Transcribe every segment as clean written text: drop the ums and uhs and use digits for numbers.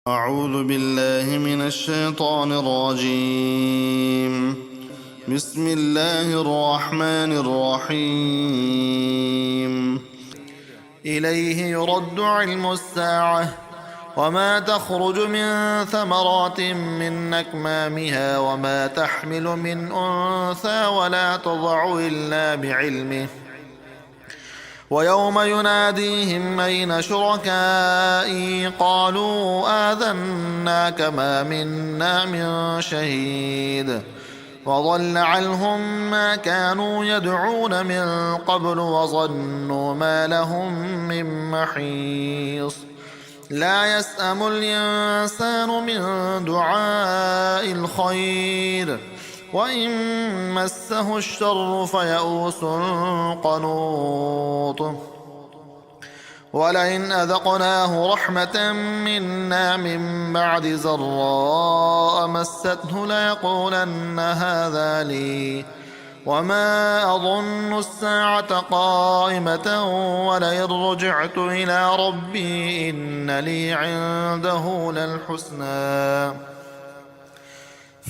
أعوذ بالله من الشيطان الرجيم. بسم الله الرحمن الرحيم. إليه يرد علم الساعة وما تخرج من ثمرات من أكمامها وما تحمل من أنثى ولا تضع إلا بعلمه ويوم يناديهم أين شركائي قالوا آذناك ما منا من شهيد وضل عنهم ما كانوا يدعون من قبل وظنوا ما لهم من محيص لا يسأم الإنسان من دعاء الخير وإن مسه الشر فيئوس قنوط ولئن أذقناه رحمة منا من بعد ضراء مسته ليقولن هذا لي وما أظن الساعة قائمة ولئن رجعت إلى ربي إن لي عنده للحسنى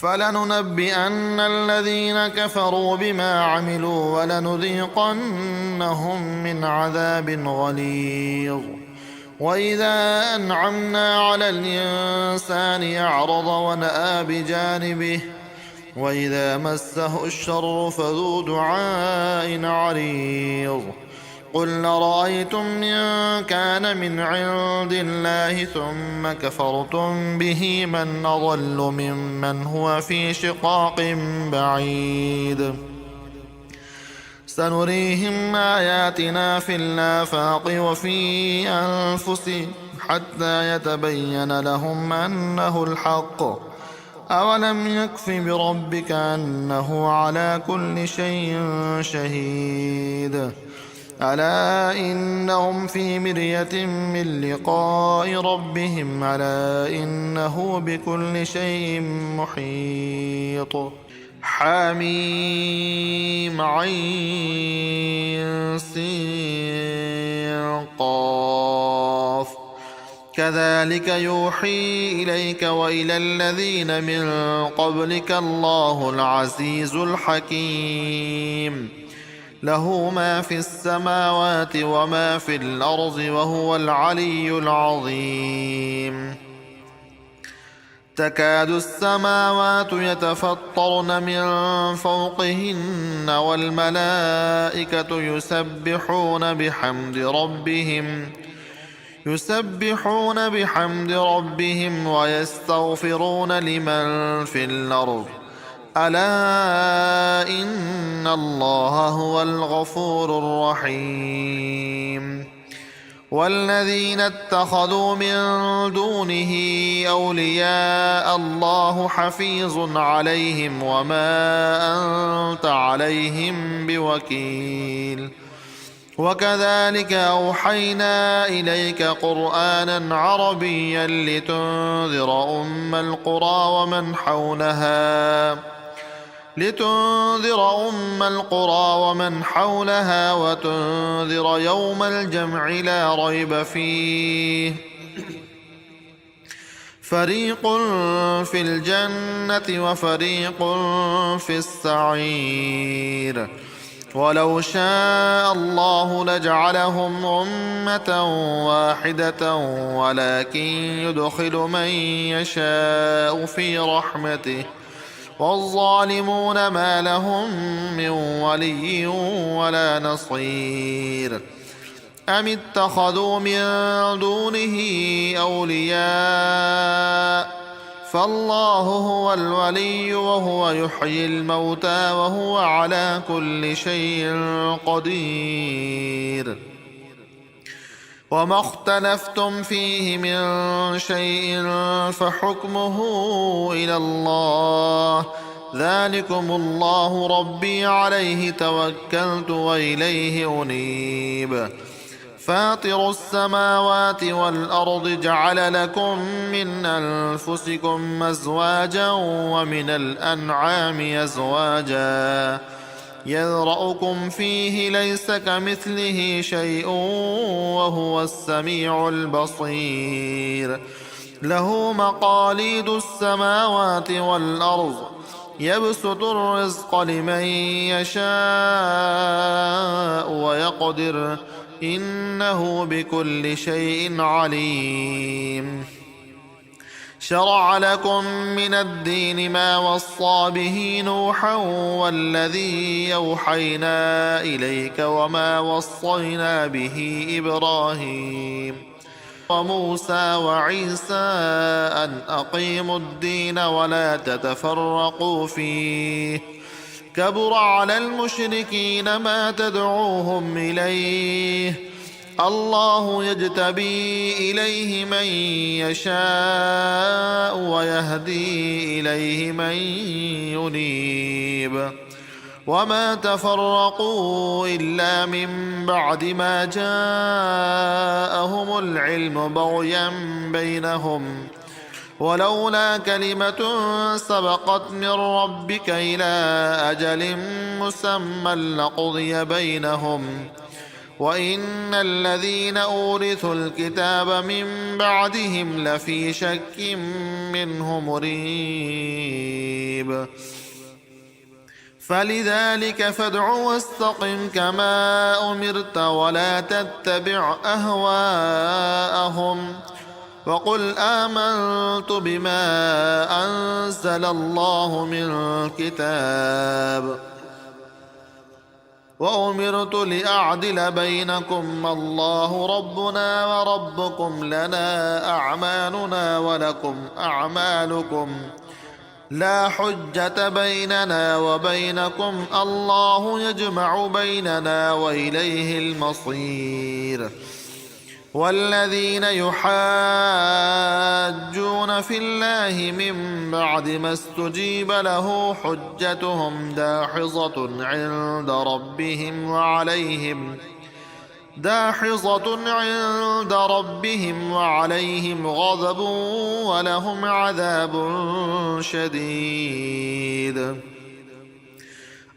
فلننبئن الذين كفروا بما عملوا ولنذيقنهم من عذاب غليظ وإذا أنعمنا على الإنسان أعرض ونأى بجانبه وإذا مسه الشر فذو دعاء عريض قل أرأيتم إن كان من عند الله ثم كفرتم به من أضل ممن هو في شقاق بعيد سنريهم آياتنا في الآفاق وفي أنفسهم حتى يتبين لهم أنه الحق أولم يكف بربك أنه على كل شيء شهيد ألا إنهم في مرية من لقاء ربهم ألا إنه بكل شيء محيط حميم عين سين قاف كذلك يوحي إليك وإلى الذين من قبلك الله العزيز الحكيم له ما في السماوات وما في الأرض وهو العلي العظيم تكاد السماوات يتفطرن من فوقهن والملائكة يسبحون بحمد ربهم ويستغفرون لمن في الأرض ألا إن الله هو الغفور الرحيم والذين اتخذوا من دونه أولياء الله حفيظ عليهم وما أنت عليهم بوكيل وكذلك أوحينا إليك قرآنا عربيا لتنذر أم القرى ومن حولها وتنذر يوم الجمع لا ريب فيه فريق في الجنة وفريق في السعير ولو شاء الله لجعلهم أمة واحدة ولكن يدخل من يشاء في رحمته والظالمون ما لهم من ولي ولا نصير أم اتخذوا من دونه أولياء فالله هو الولي وهو يحيي الموتى وهو على كل شيء قدير وما اختلفتم فيه من شيء فحكمه إلى الله ذلكم الله ربي عليه توكلت وإليه أنيب فاطر السماوات والأرض جعل لكم من أنفسكم أزواجا ومن الأنعام أزواجا يذرأكم فيه ليس كمثله شيء وهو السميع البصير له مقاليد السماوات والأرض يبسط الرزق لمن يشاء ويقدر إنه بكل شيء عليم شرع لكم من الدين ما وصى به نوحا والذي أوحينا إليك وما وصينا به إبراهيم وموسى وعيسى أن أقيموا الدين ولا تتفرقوا فيه كبر على المشركين ما تدعوهم إليه الله يجتبي إليه من يشاء ويهدي إليه من ينيب وما تفرقوا إلا من بعد ما جاءهم العلم بغيا بينهم ولولا كلمة سبقت من ربك إلى أجل مسمى لقضي بينهم وإن الذين أورثوا الكتاب من بعدهم لفي شك منه مريب فلذلك فادع واستقم كما أمرت ولا تتبع أهواءهم وقل آمنت بما أنزل الله من كتاب وأمرت لأعدل بينكم الله ربنا وربكم لنا أعمالنا ولكم أعمالكم لا حجة بيننا وبينكم الله يجمع بيننا وإليه المصير والذين يحاجون في الله من بعد ما استجيب له حجتهم داحضة عند ربهم وعليهم غضب ولهم عذاب شديد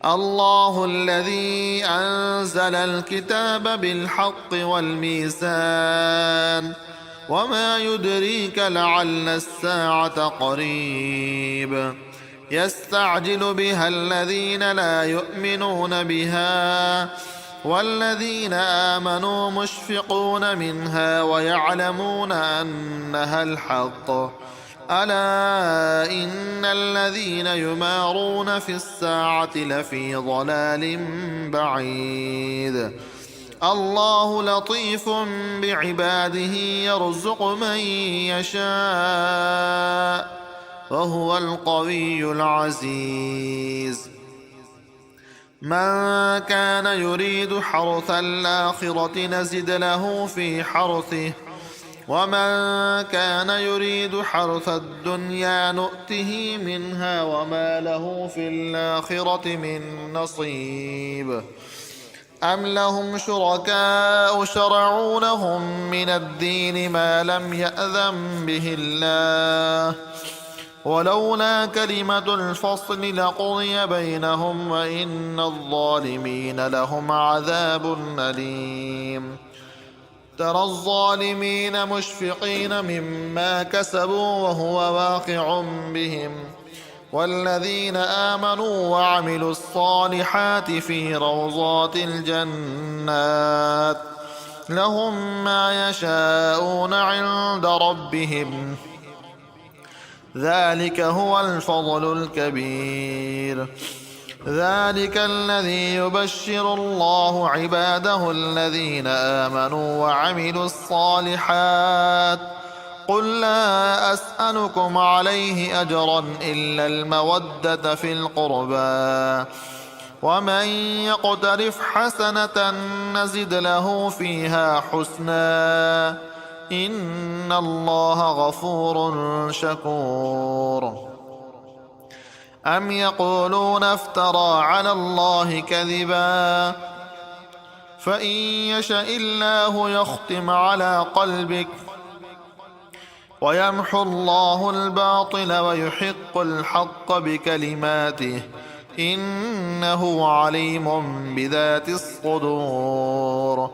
الله الذي أنزل الكتاب بالحق والميزان وما يدريك لعل الساعة قريب يستعجل بها الذين لا يؤمنون بها والذين آمنوا مشفقون منها ويعلمون أنها الحق ألا إن الذين يمارون في الساعة لفي ضلال بعيد الله لطيف بعباده يرزق من يشاء وهو القوي العزيز من كان يريد حرث الآخرة نزد له في حرثه ومن كان يريد حرث الدنيا نؤته منها وما له في الآخرة من نصيب أم لهم شركاء شرعوا لهم من الدين ما لم يأذن به الله ولولا كلمة الفصل لقضي بينهم وإن الظالمين لهم عذاب أليم ترى الظالمين مشفقين مما كسبوا وهو واقع بهم والذين آمنوا وعملوا الصالحات في روضات الجنات لهم ما يشاءون عند ربهم ذلك هو الفضل الكبير ذلك الذي يبشر الله عباده الذين آمنوا وعملوا الصالحات قل لا أسألكم عليه أجرا إلا المودة في القربى ومن يقترف حسنة نزد له فيها حسنا إن الله غفور شكور أم يقولون افترى على الله كذبا فإن يشأ الله يختم على قلبك ويمحو الله الباطل ويحق الحق بكلماته إنه عليم بذات الصدور.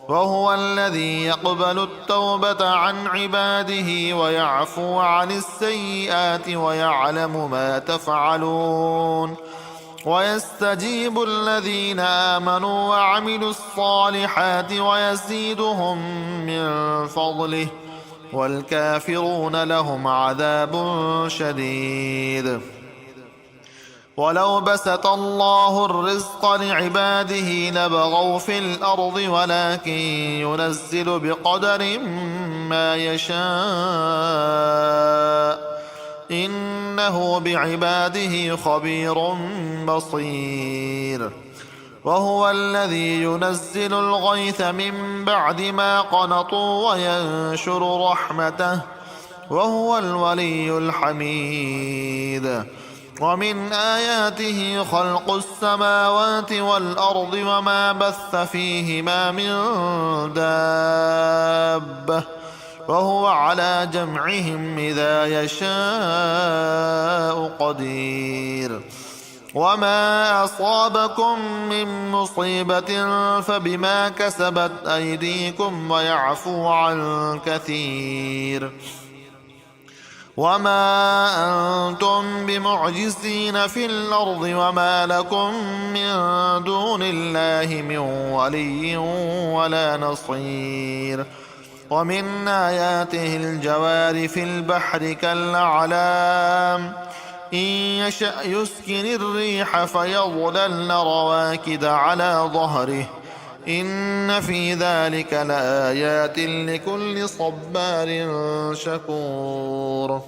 وهو الذي يقبل التوبة عن عباده ويعفو عن السيئات ويعلم ما تفعلون، ويستجيب الذين آمنوا وعملوا الصالحات ويزيدهم من فضله، والكافرون لهم عذاب شديد. ولو بسط الله الرزق لعباده لبغوا في الأرض ولكن ينزل بقدر ما يشاء إنه بعباده خبير بصير. وهو الذي ينزل الغيث من بعد ما قنطوا وينشر رحمته وهو الولي الحميد. ومن آياته خلق السماوات والأرض وما بث فيهما من دابة وهو على جمعهم إذا يشاء قدير. وما أصابكم من مصيبة فبما كسبت أيديكم ويعفو عن كثير. وما أنتم بمعجزين في الأرض وما لكم من دون الله من ولي ولا نصير. ومن آياته الجوار في البحر كالأعلام إن يشأ يسكن الريح فيظللن رواكد على ظهره إن في ذلك لآيات لكل صبار شكور.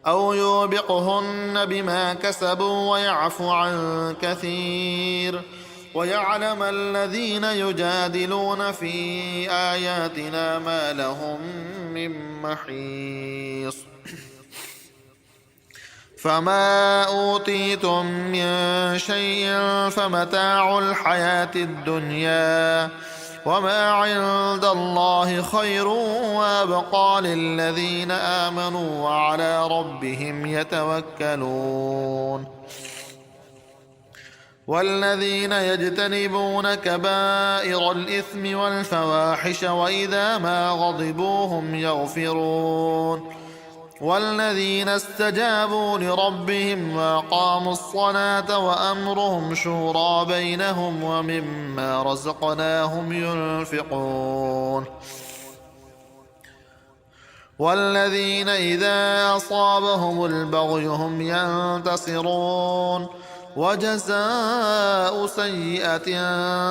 أو يوبقهن بما كسبوا ويعفو عن كثير. ويعلم الذين يجادلون في آياتنا ما لهم من محيص. فما أوتيتم من شيء فمتاع الحياة الدنيا وما عند الله خير وأبقى للذين آمنوا وعلى ربهم يتوكلون. والذين يجتنبون كبائر الإثم والفواحش وإذا ما غضبوا هم يغفرون. والذين استجابوا لربهم وأقاموا الصلاة وأمرهم شورى بينهم ومما رزقناهم ينفقون. والذين إذا أصابهم البغي هم ينتصرون. وجزاء سيئة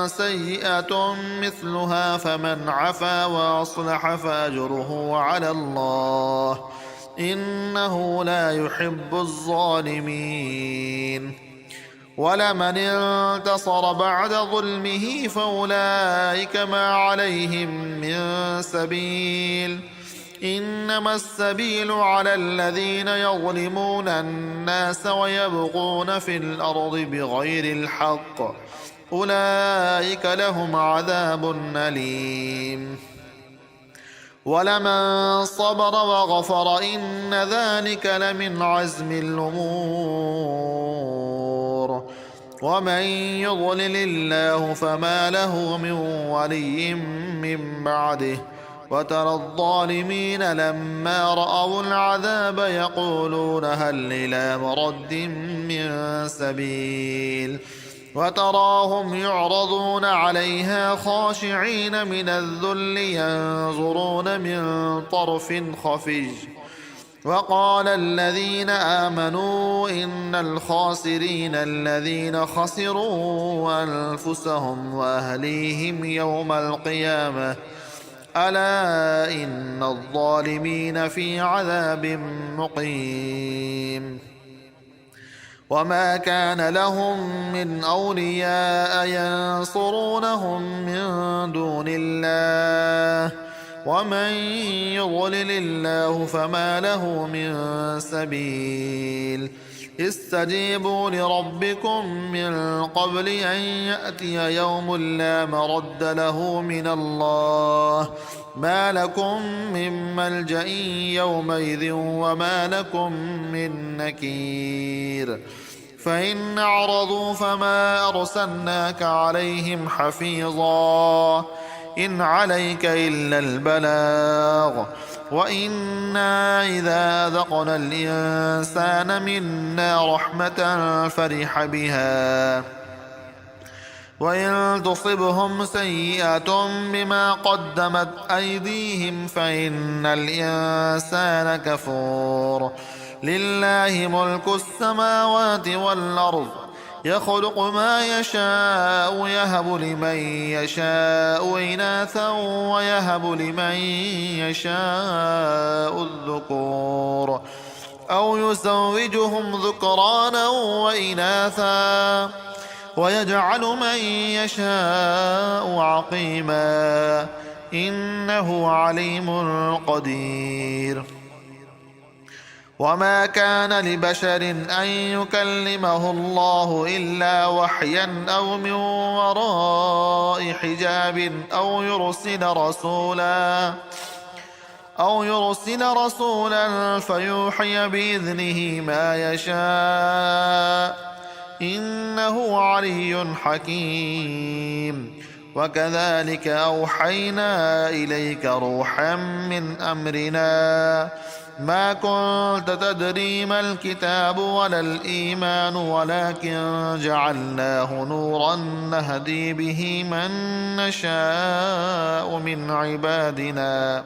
سيئة مثلها فمن عفا وأصلح فأجره على الله إنه لا يحب الظالمين. ولمن انتصر بعد ظلمه فأولئك ما عليهم من سبيل إنما السبيل على الذين يظلمون الناس ويبغون في الأرض بغير الحق أولئك لهم عذاب أليم. ولمن صبر وغفر إن ذلك لمن عزم الأمور. ومن يضلل الله فما له من ولي من بعده. وترى الظالمين لما رأوا العذاب يقولون هل إلى مرد من سبيل وتراهم يعرضون عليها خاشعين من الذل ينظرون من طرف خفي. وقال الذين آمنوا إن الخاسرين الذين خسروا أنفسهم وأهليهم يوم القيامة ألا إن الظالمين في عذاب مقيم. وما كان لهم من أولياء ينصرونهم من دون الله ومن يضلل الله فما له من سبيل. استجيبوا لربكم من قبل أن يأتي يوم لا مرد له من الله ما لكم من ملجأ يومئذ وما لكم من نكير. فإن أعرضوا فما أرسلناك عليهم حفيظا إن عليك إلا البلاغ وإنا إذا أذقنا الإنسان منا رحمة فرح بها وإن تصبهم سيئة بما قدمت أيديهم فإن الإنسان كفور لله ملك السماوات والأرض يخلق ما يشاء يهب لمن يشاء إناثا ويهب لمن يشاء الذكور أو يزوجهم ذكرانا وإناثا ويجعل من يشاء عقيما إنه عليم قدير وما كان لبشر أن يكلمه الله إلا وحيا أو من وراء حجاب أو يرسل رسولا فيوحي بإذنه ما يشاء إنه علي حكيم وكذلك أوحينا إليك روحا من أمرنا ما كنت تدري ما الكتاب ولا الإيمان ولكن جعلناه نورا نهدي به من نشاء من عبادنا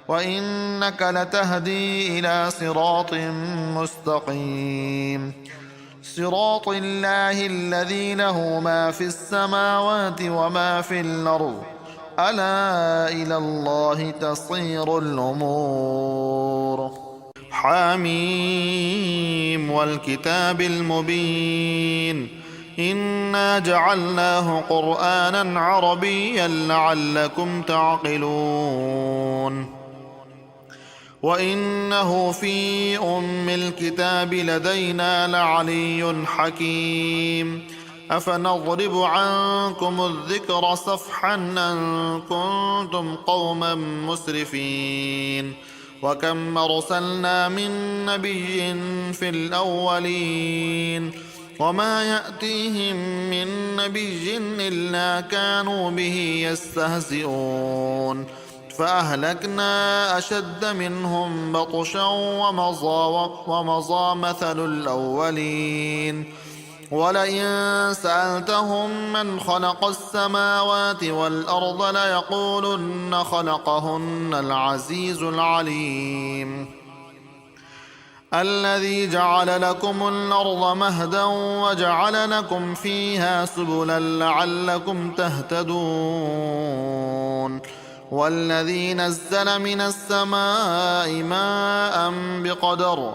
وإنك لتهدي إلى صراط مستقيم صراط الله الذي له ما في السماوات وما في الأرض ألا إلى الله تصير الأمور حميم والكتاب المبين إنا جعلناه قرآنا عربيا لعلكم تعقلون وإنه في أم الكتاب لدينا لعلي حكيم أفنضرب عنكم الذكر صفحا أن كنتم قوما مسرفين وكم أرسلنا من نبي في الأولين وما يأتيهم من نبي إلا كانوا به يستهزئون فأهلكنا أشد منهم بطشا ومضى مثل الأولين ولئن سألتهم من خلق السماوات والأرض ليقولن خلقهن العزيز العليم الذي جعل لكم الأرض مهدا وجعل لكم فيها سبلا لعلكم تهتدون والذي نزل من السماء ماء بقدر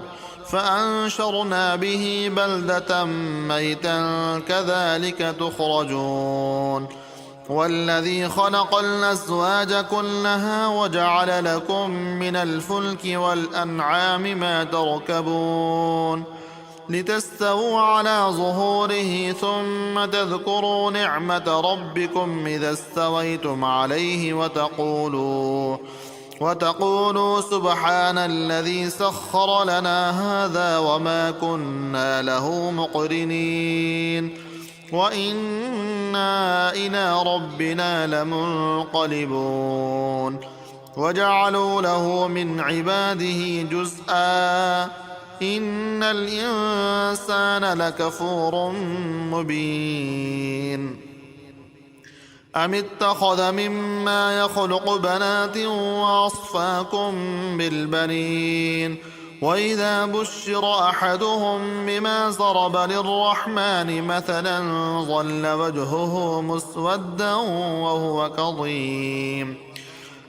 فأنشرنا به بلدة ميتا كذلك تخرجون والذي خلق الأزواج كلها وجعل لكم من الفلك والأنعام ما تركبون لتستووا على ظهوره ثم تذكروا نعمة ربكم إذا استويتم عليه وتقولوا سبحان الذي سخر لنا هذا وما كنا له مقرنين وإنا إلى ربنا لمنقلبون وجعلوا له من عباده جزءا إن الإنسان لكفور مبين أم اتخذ مما يخلق بنات وأصفاكم بالبنين وإذا بشر أحدهم بما ضرب للرحمن مثلا ظل وجهه مسودا وهو كظيم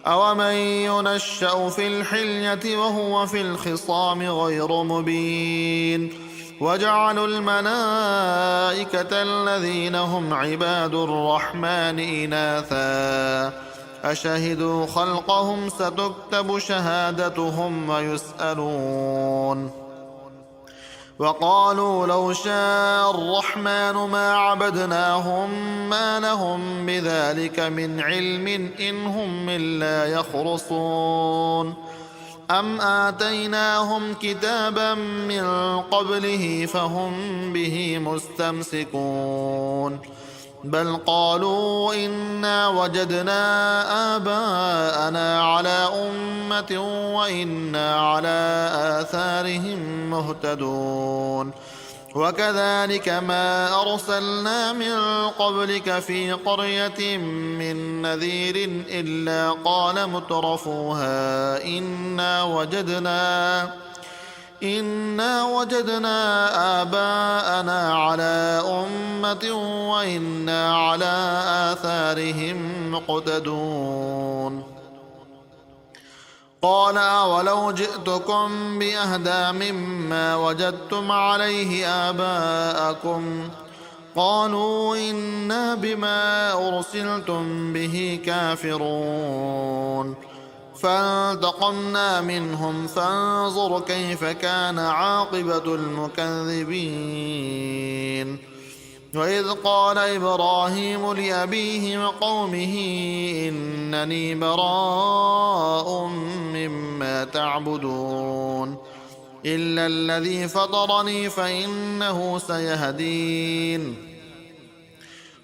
أومن ينشأ في الحلية وهو في الخصام غير مبين وجعلوا الملائكة الذين هم عباد الرحمن إناثا أشهدوا خلقهم ستكتب شهادتهم ويسألون وقالوا لو شاء الرحمن ما عبدناهم ما لهم بذلك من علم إن هم إلا يخرصون أم آتيناهم كتابا من قبله فهم به مستمسكون بل قالوا إنا وجدنا آباءنا على أمة وإنا على آثارهم مهتدون وكذلك ما أرسلنا من قبلك في قرية من نذير إلا قال مترفوها إنا وجدنا آباءنا على أمة وإنا على آثارهم مقتدون قال أولو جئتكم بأهدى مما وجدتم عليه آباءكم قالوا إنا بما أرسلتم به كافرون فانتقمنا منهم فانظر كيف كان عاقبة المكذبين وإذ قال إبراهيم لأبيه وقومه إنني براء مما تعبدون إلا الذي فطرني فإنه سيهدين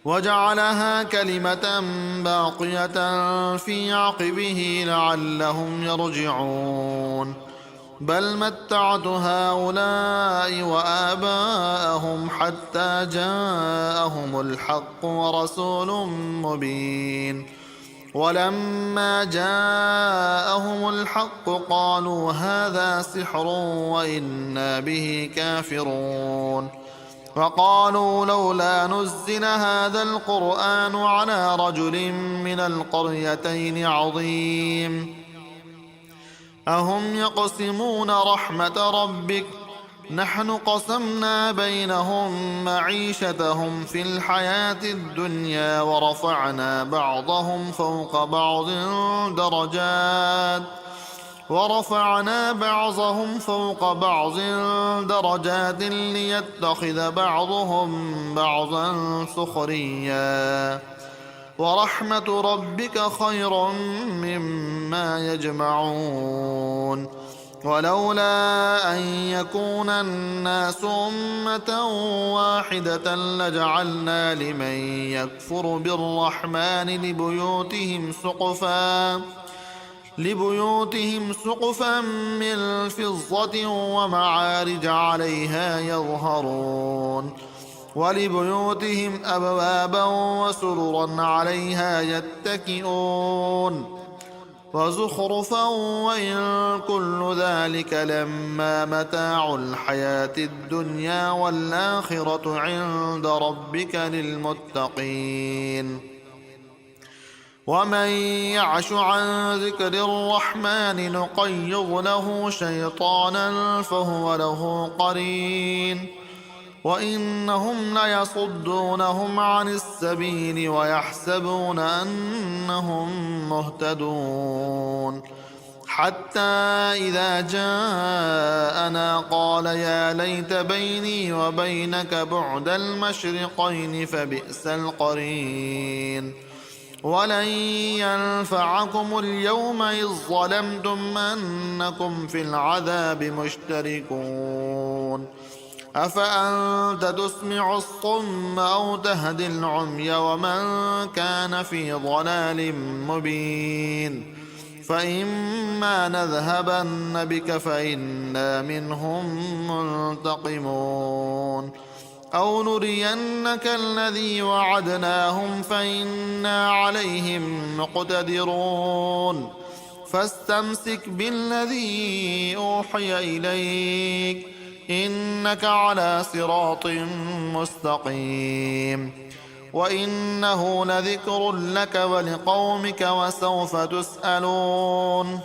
وجعلها كلمة باقية في عقبه لعلهم يرجعون بل متعت هؤلاء وآباءهم حتى جاءهم الحق ورسول مبين ولما جاءهم الحق قالوا هذا سحر وإنا به كافرون وقالوا لولا نزل هذا القرآن على رجل من القريتين عظيم أهم يقسمون رحمة ربك نحن قسمنا بينهم معيشتهم في الحياة الدنيا ورفعنا بعضهم فوق بعض درجات ليتخذ بعضهم بعضا سخريا ورحمة ربك خير مما يجمعون ولولا أن يكون الناس أمة واحدة لجعلنا لمن يكفر بالرحمن لبيوتهم سقفا من فضة ومعارج عليها يظهرون ولبيوتهم أبوابا وسررا عليها يتكئون وزخرفا وإن كل ذلك لما متاع الحياة الدنيا والآخرة عند ربك للمتقين ومن يعش عن ذكر الرحمن نقيض له شيطانا فهو له قرين وإنهم ليصدونهم عن السبيل ويحسبون أنهم مهتدون حتى إذا جاءنا قال يا ليت بيني وبينك بعد المشرقين فبئس القرين ولن ينفعكم اليوم إذ ظلمتم أنكم في العذاب مشتركون أفأنت تسمع الصم أو تهدي العمي ومن كان في ضلال مبين فإما نذهبن بك فإنا منهم منتقمون أو نرينك الذي وعدناهم فإنا عليهم مقتدرون فاستمسك بالذي أوحي إليك إنك على صراط مستقيم وإنه لذكر لك ولقومك وسوف تسألون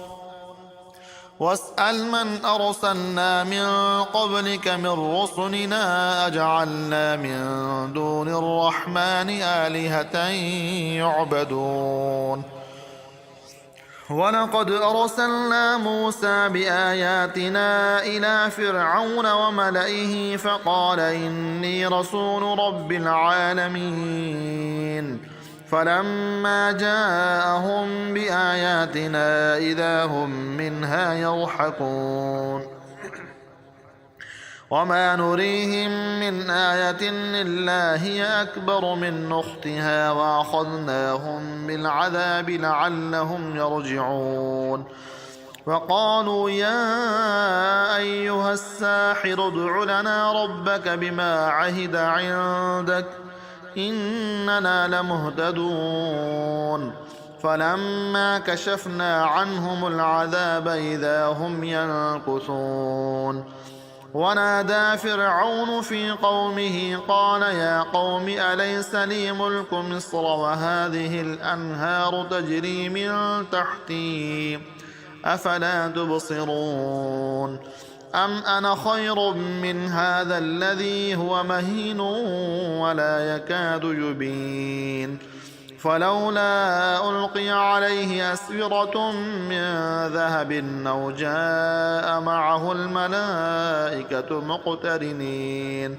واسأل من أرسلنا من قبلك من رسلنا أجعلنا من دون الرحمن آلهة يعبدون ولقد أرسلنا موسى بآياتنا إلى فرعون وملئه فقال إني رسول رب العالمين فلما جاءهم بآياتنا إذا هم منها يضحكون وما نريهم من آية إلا هي أكبر من أختها وأخذناهم بالعذاب لعلهم يرجعون وقالوا يا أيها الساحر ادع لنا ربك بما عهد عندك إننا لمهتدون فلما كشفنا عنهم العذاب إذا هم ينكثون ونادى فرعون في قومه قال يا قوم أليس لي ملك مصر وهذه الأنهار تجري من تحتي أفلا تبصرون أم أنا خير من هذا الذي هو مهين ولا يكاد يبين فلولا ألقي عليه أسورة من ذهب أو جاء معه الملائكة مقترنين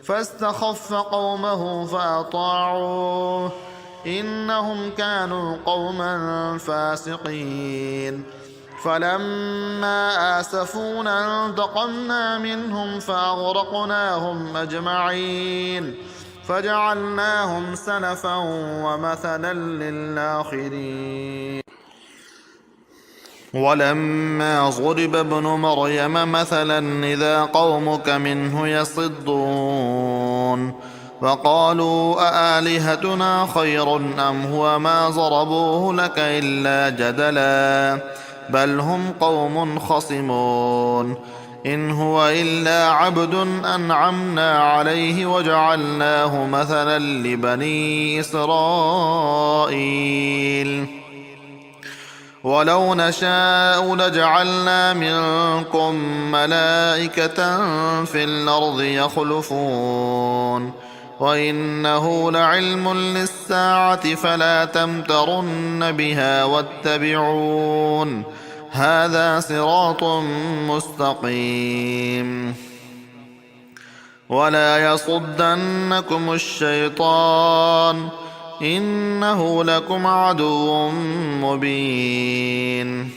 فاستخف قومه فأطاعوه إنهم كانوا قوما فاسقين فلما آسفونا انتقمنا منهم فأغرقناهم أجمعين فجعلناهم سلفا ومثلا للآخرين ولما ضرب ابن مريم مثلا إذا قومك منه يصدون وقالوا أآلهتنا خير أم هو ما ضربوه لك إلا جدلا بل هم قوم خصمون إن هو إلا عبد أنعمنا عليه وجعلناه مثلا لبني إسرائيل ولو نشاء لجعلنا منكم ملائكة في الأرض يخلفون وإنه لعلم للساعة فلا تمترن بها واتبعون هذا صراط مستقيم ولا يصدنكم الشيطان إنه لكم عدو مبين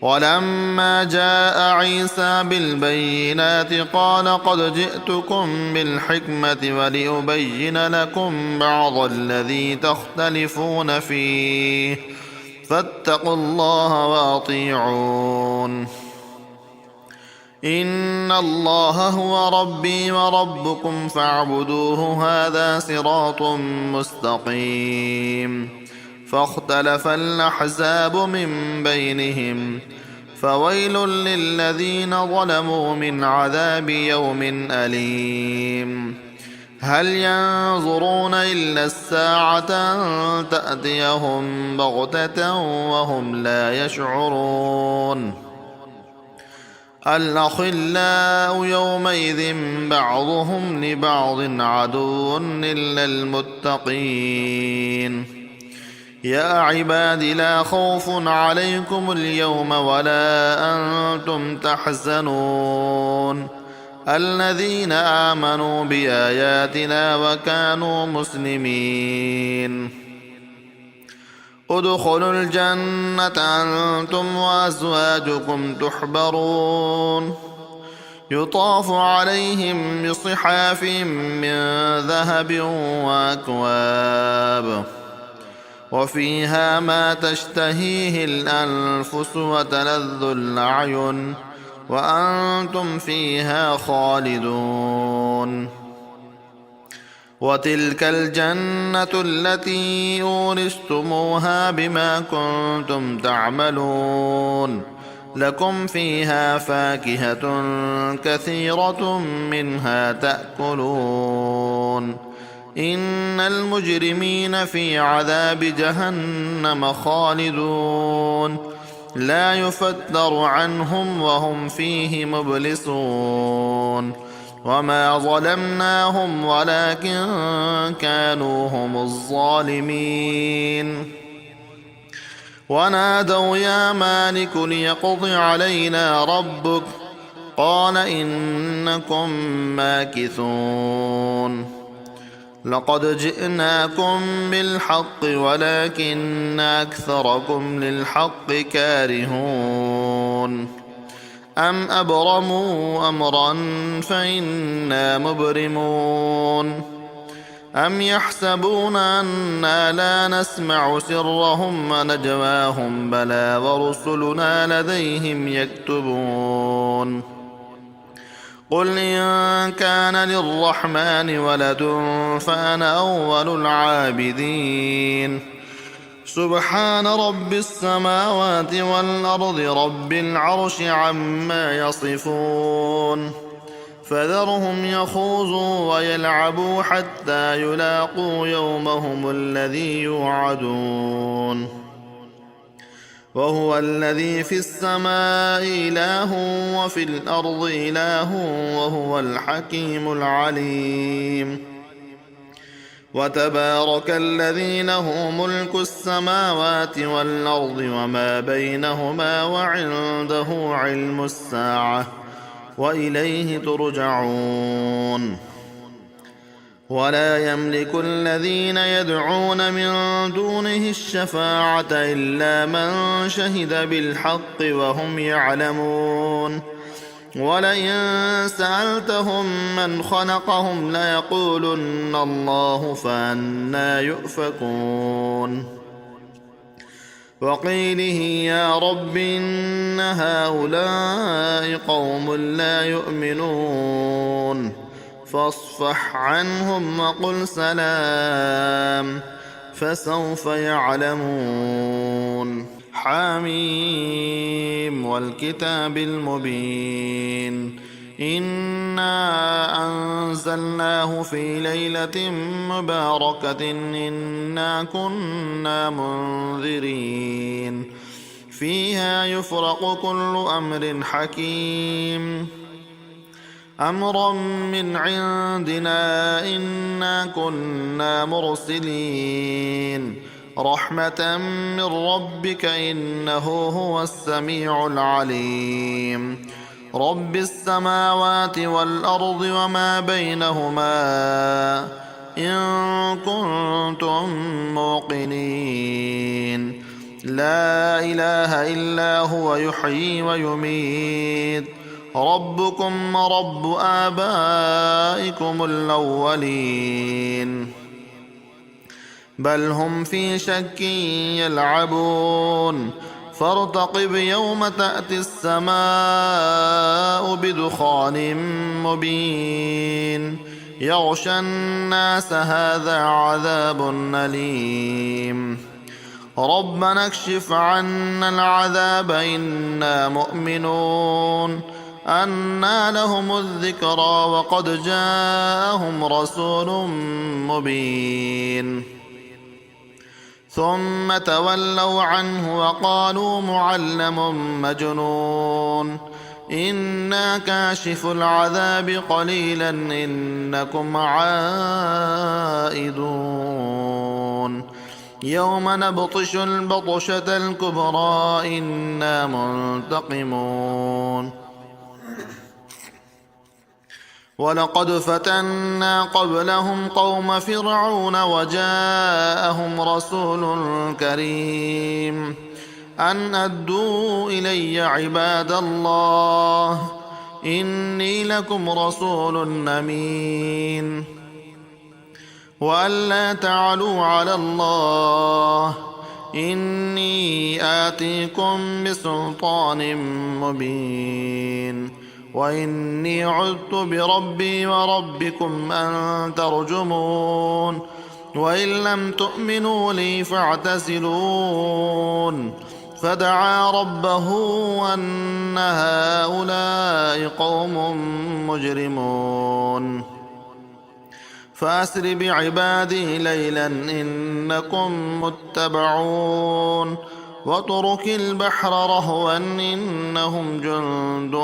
ولما جاء عيسى بالبينات قال قد جئتكم بالحكمة ولأبين لكم بعض الذي تختلفون فيه فاتقوا الله وأطيعون إن الله هو ربي وربكم فاعبدوه هذا صراط مستقيم فاختلف الأحزاب من بينهم فويل للذين ظلموا من عذاب يوم أليم هل ينظرون إلا الساعة أن تأتيهم بغتة وهم لا يشعرون الأخلاء يومئذ بعضهم لبعض عدو إلا المتقين يا عباد لا خوف عليكم اليوم ولا أنتم تحزنون الذين آمنوا بآياتنا وكانوا مسلمين ادخلوا الجنة أنتم وأزواجكم تحبرون يطاف عليهم بصحاف من ذهب وأكواب وفيها ما تشتهيه الأنفس وتلذ الأعين وأنتم فيها خالدون وتلك الجنة التي أورثتموها بما كنتم تعملون لكم فيها فاكهة كثيرة منها تأكلون إن المجرمين في عذاب جهنم خالدون لا يفتر عنهم وهم فيه مبلسون وما ظلمناهم ولكن كانوا هم الظالمين ونادوا يا مالك ليقض علينا ربك قال إنكم ماكثون لقد جئناكم بالحق ولكن أكثركم للحق كارهون أم أبرموا أمرا فإنا مبرمون أم يحسبون أنا لا نسمع سرهم ونجواهم بلى ورسلنا لديهم يكتبون قل إن كان للرحمن ولد فأنا أول العابدين سبحان رب السماوات والأرض رب العرش عما يصفون فذرهم يخوضوا ويلعبوا حتى يلاقوا يومهم الذي يوعدون وهو الذي في السماء إله وفي الأرض إله وهو الحكيم العليم وتبارك الذي له ملك السماوات والأرض وما بينهما وعنده علم الساعة وإليه ترجعون ولا يملك الذين يدعون من دونه الشفاعة إلا من شهد بالحق وهم يعلمون ولئن سألتهم من خلقهم ليقولن الله فأنى يؤفكون وقيله يا رب إن هؤلاء قوم لا يؤمنون فاصفح عنهم وقل سلام فسوف يعلمون حميم والكتاب المبين إنا أنزلناه في ليلة مباركة إنا كنا منذرين فيها يفرق كل أمر حكيم أمرا من عندنا إنا كنا مرسلين رحمة من ربك إنه هو السميع العليم رب السماوات والأرض وما بينهما إن كنتم موقنين لا إله إلا هو يحيي ويميت ربكم ورب آبائكم الأولين بل هم في شك يلعبون فارتقب يوم تأتي السماء بدخان مبين يغشى الناس هذا عذاب أليم ربنا اكشف عنا العذاب إنا مؤمنون أنى لهم الذكرى وقد جاءهم رسول مبين ثم تولوا عنه وقالوا معلم مجنون إنا كاشف العذاب قليلا إنكم عائدون يوم نبطش البطشة الكبرى إنا منتقمون ولقد فتنا قبلهم قوم فرعون وجاءهم رسول كريم أن أدوا إلي عباد الله إني لكم رسول أمين وأن لا تعلوا على الله إني آتيكم بسلطان مبين وإني عذت بربي وربكم أن ترجمون وإن لم تؤمنوا لي فاعتزلون فدعا ربه أن هؤلاء قوم مجرمون فأسر بعبادي ليلا إنكم متبعون واترك البحر رهوا إنهم جند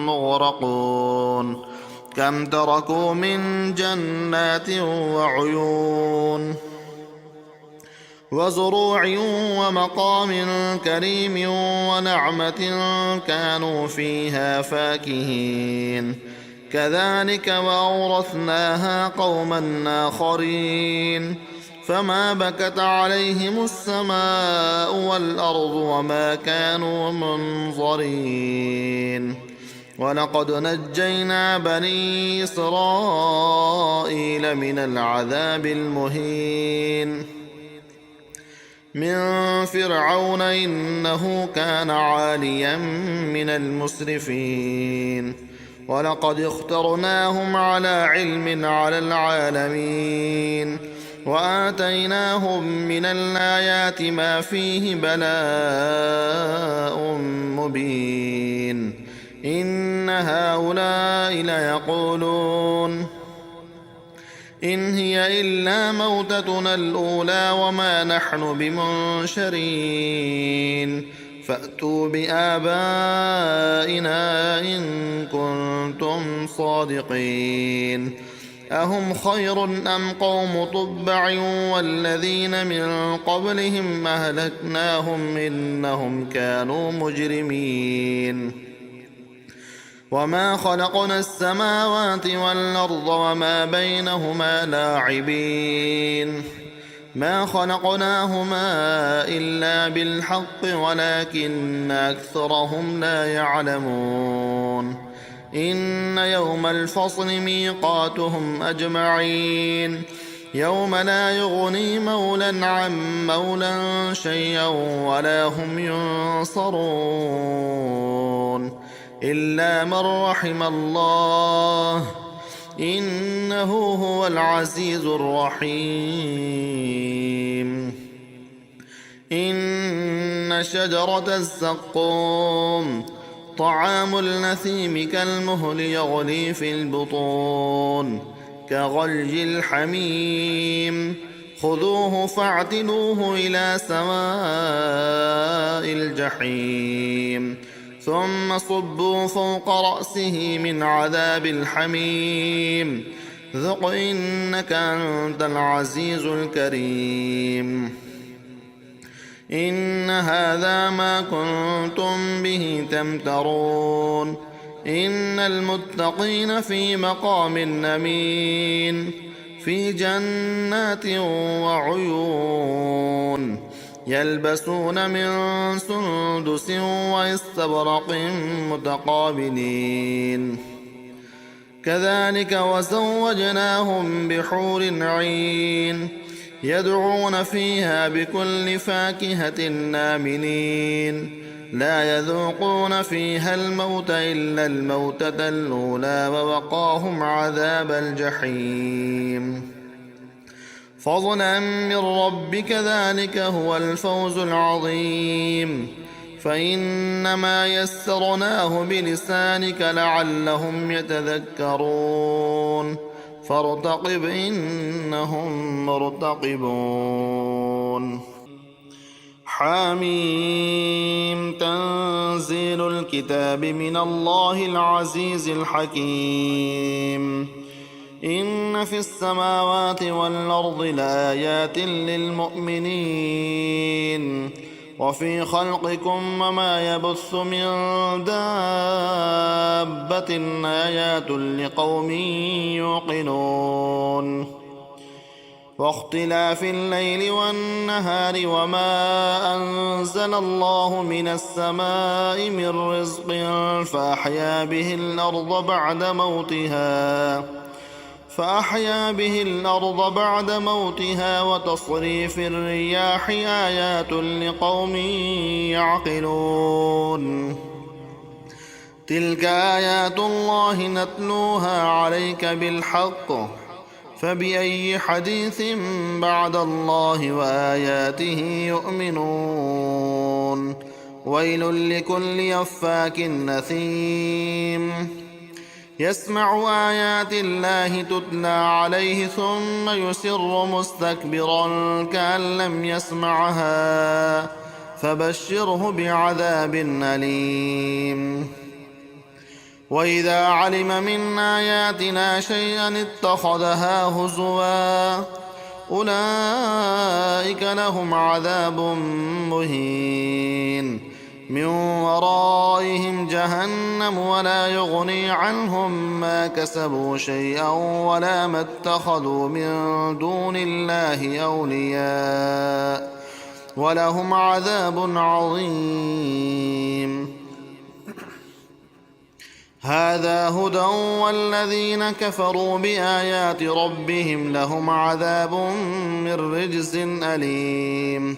مغرقون كم تركوا من جنات وعيون وزروع ومقام كريم ونعمة كانوا فيها فاكهين كذلك وأورثناها قوما آخرين فما بكت عليهم السماء والأرض وما كانوا منظرين ولقد نجينا بني إسرائيل من العذاب المهين من فرعون إنه كان عاليا من المسرفين ولقد اخترناهم على علم على العالمين وآتيناهم من الآيات ما فيه بلاء مبين إن هؤلاء ليقولون إن هي إلا موتتنا الأولى وما نحن بمنشرين فأتوا بآبائنا إن كنتم صادقين أهم خير أم قوم طبع والذين من قبلهم أهلكناهم إنهم كانوا مجرمين وما خلقنا السماوات والأرض وما بينهما لاعبين ما خلقناهما إلا بالحق ولكن أكثرهم لا يعلمون إن يوم الفصل ميقاتهم أجمعين يوم لا يغني مولى عن مولى شيئا ولا هم ينصرون إلا من رحم الله إنه هو العزيز الرحيم إن شجرة الزقوم طعام النثيم كالمهل يغلي في البطون كغلي الحميم خذوه فاعتلوه إلى سواء الجحيم ثم صبوا فوق رأسه من عذاب الحميم ذق إنك أنت العزيز الكريم إن هذا ما كنتم به تمترون إن المتقين في مقام أمين في جنات وعيون يلبسون من سندس واستبرق متقابلين كذلك وزوجناهم بحور عين يدعون فيها بكل فاكهة آمنين لا يذوقون فيها الموت إلا الموتة الأولى ووقاهم عذاب الجحيم فضلا من ربك ذلك هو الفوز العظيم فإنما يسرناه بلسانك لعلهم يتذكرون فارتقب إنهم مرتقبون حميم تنزيل الكتاب من الله العزيز الحكيم إن في السماوات والأرض لآيات للمؤمنين وفي خلقكم وما يبث من دابة آيات لقوم يوقنون واختلاف الليل والنهار وما أنزل الله من السماء من رزق فأحيا به الأرض بعد موتها وتصريف الرياح آيات لقوم يعقلون تلك آيات الله نتلوها عليك بالحق فبأي حديث بعد الله وآياته يؤمنون ويل لكل أفاك نثيم يسمع آيات الله تتلى عليه ثم يسر مستكبرا كأن لم يسمعها فبشره بعذاب أليم وإذا علم من آياتنا شيئا اتخذها هزوا أولئك لهم عذاب مهين من ورائهم جهنم ولا يغني عنهم ما كسبوا شيئا ولا ما اتخذوا من دون الله أولياء ولهم عذاب عظيم. هذا هدى والذين كفروا بآيات ربهم لهم عذاب من رجز أليم.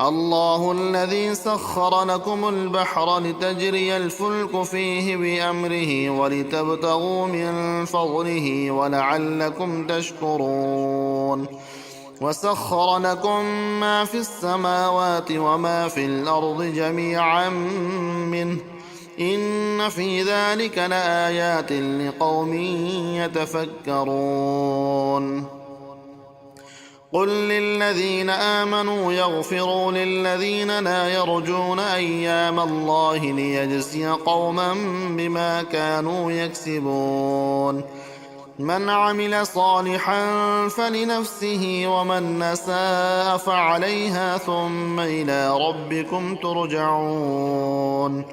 الله الذي سخر لكم البحر لتجري الفلك فيه بأمره ولتبتغوا من فضله ولعلكم تشكرون. وسخر لكم ما في السماوات وما في الأرض جميعا منه إن في ذلك لآيات لقوم يتفكرون. قل للذين آمنوا يغفروا للذين لا يرجون أيام الله ليجزي قوما بما كانوا يكسبون. من عمل صالحا فلنفسه ومن أساء فعليها ثم إلى ربكم ترجعون.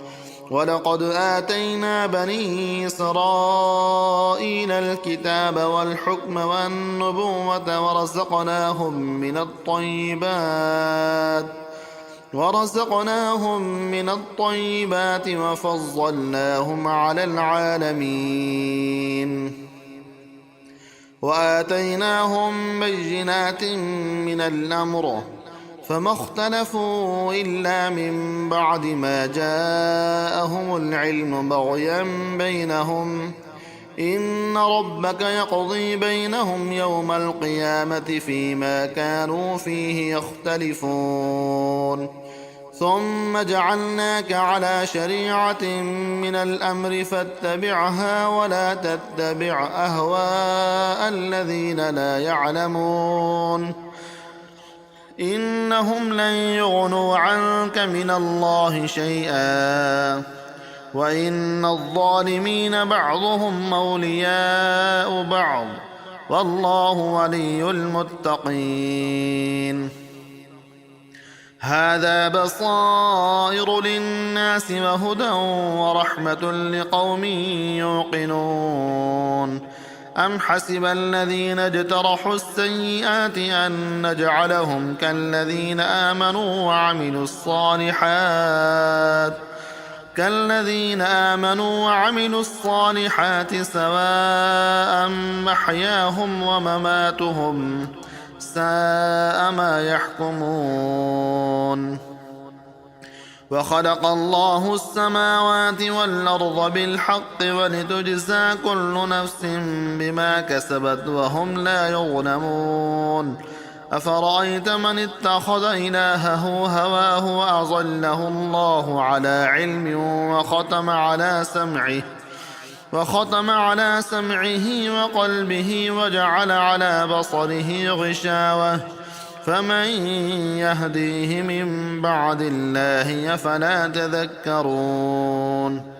ولقد آتينا بني إسرائيل الكتاب والحكم والنبوة ورزقناهم من الطيبات وفضلناهم على العالمين وآتيناهم بينات من الأمر فما اختلفوا إلا من بعد ما جاءهم العلم بغيا بينهم إن ربك يقضي بينهم يوم القيامة فيما كانوا فيه يختلفون. ثم جعلناك على شريعة من الأمر فاتبعها ولا تتبع أهواء الذين لا يعلمون إنهم لن يغنوا عنك من الله شيئا وإن الظالمين بعضهم أولياء بعض والله ولي المتقين. هذا بصائر للناس وهدى ورحمة لقوم يوقنون. أم حسب الذين اجترحوا السيئات أن نجعلهم كالذين آمنوا وعملوا الصالحات سواء محياهم ومماتهم ساء ما يحكمون. وخلق الله السماوات والأرض بالحق ولتجزى كل نفس بما كسبت وهم لا يظلمون. أفرأيت من اتخذ إلهه هواه وأضله الله على علم وختم على سمعه وقلبه وجعل على بصره غشاوة فمن يهديه من بعد الله أفلا تذكرون.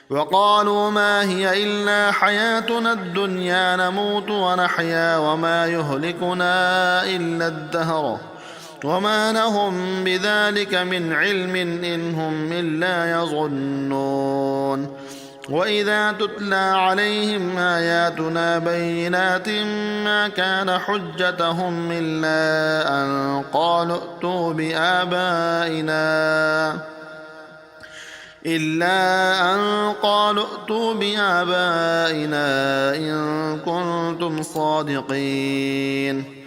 وقالوا ما هي إلا حياتنا الدنيا نموت ونحيا وما يهلكنا إلا الدهر وما لهم بذلك من علم إن هم إلا يظنون. وإذا تتلى عليهم آياتنا بينات ما كان حجتهم إلا أن قالوا ائتوا بآبائنا إن كنتم صادقين.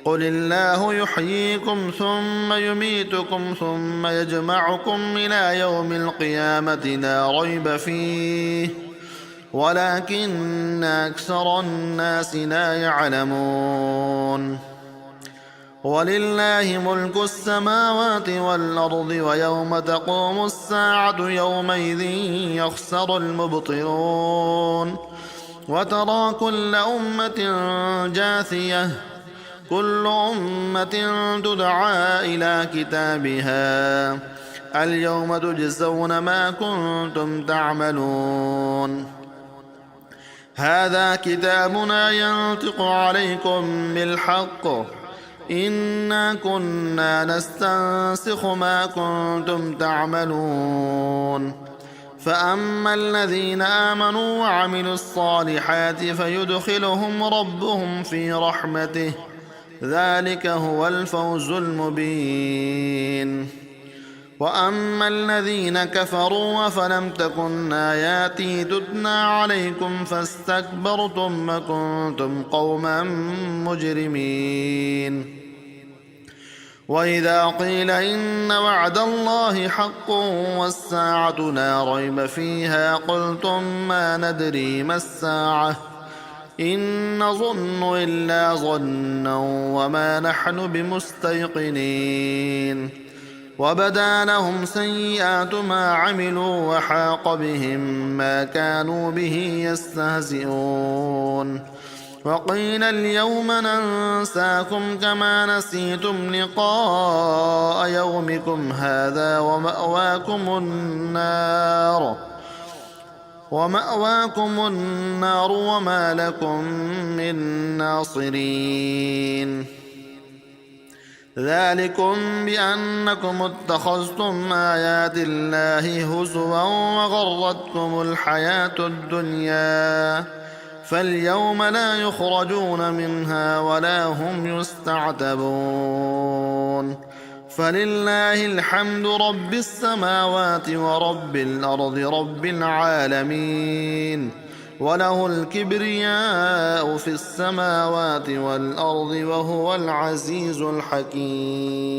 قل الله يحييكم ثم يميتكم ثم يجمعكم إلى يوم القيامة لا ريب فيه ولكن أكثر الناس لا يعلمون. ولله ملك السماوات والأرض ويوم تقوم الساعة يومئذ يخسر المبطلون. وترى كل أمة جاثية كل أمة تدعى إلى كتابها اليوم تجزون ما كنتم تعملون. هذا كتابنا ينطق عليكم بالحق إنا كنا نستنسخ ما كنتم تعملون فأما الذين آمنوا وعملوا الصالحات فيدخلهم ربهم في رحمته ذلك هو الفوز المبين وأما الذين كفروا فلم تكن آياتي تتلى عليكم فاستكبرتم وكنتم قوما مجرمين وإذا قيل إن وعد الله حق والساعة لا ريب فيها قلتم ما ندري ما الساعة إن نظن إلا ظنا وما نحن بمستيقنين وبدا لهم سيئات ما عملوا وحاق بهم ما كانوا به يستهزئون وقيل اليوم ننساكم كما نسيتم لقاء يومكم هذا ومأواكم النار وما لكم من ناصرين ذلكم بأنكم اتخذتم آيات الله هزوا وغرتكم الحياة الدنيا فاليوم لا يخرجون منها ولا هم يستعتبون فلله الحمد رب السماوات ورب الأرض رب العالمين وله الكبرياء في السماوات والأرض وهو العزيز الحكيم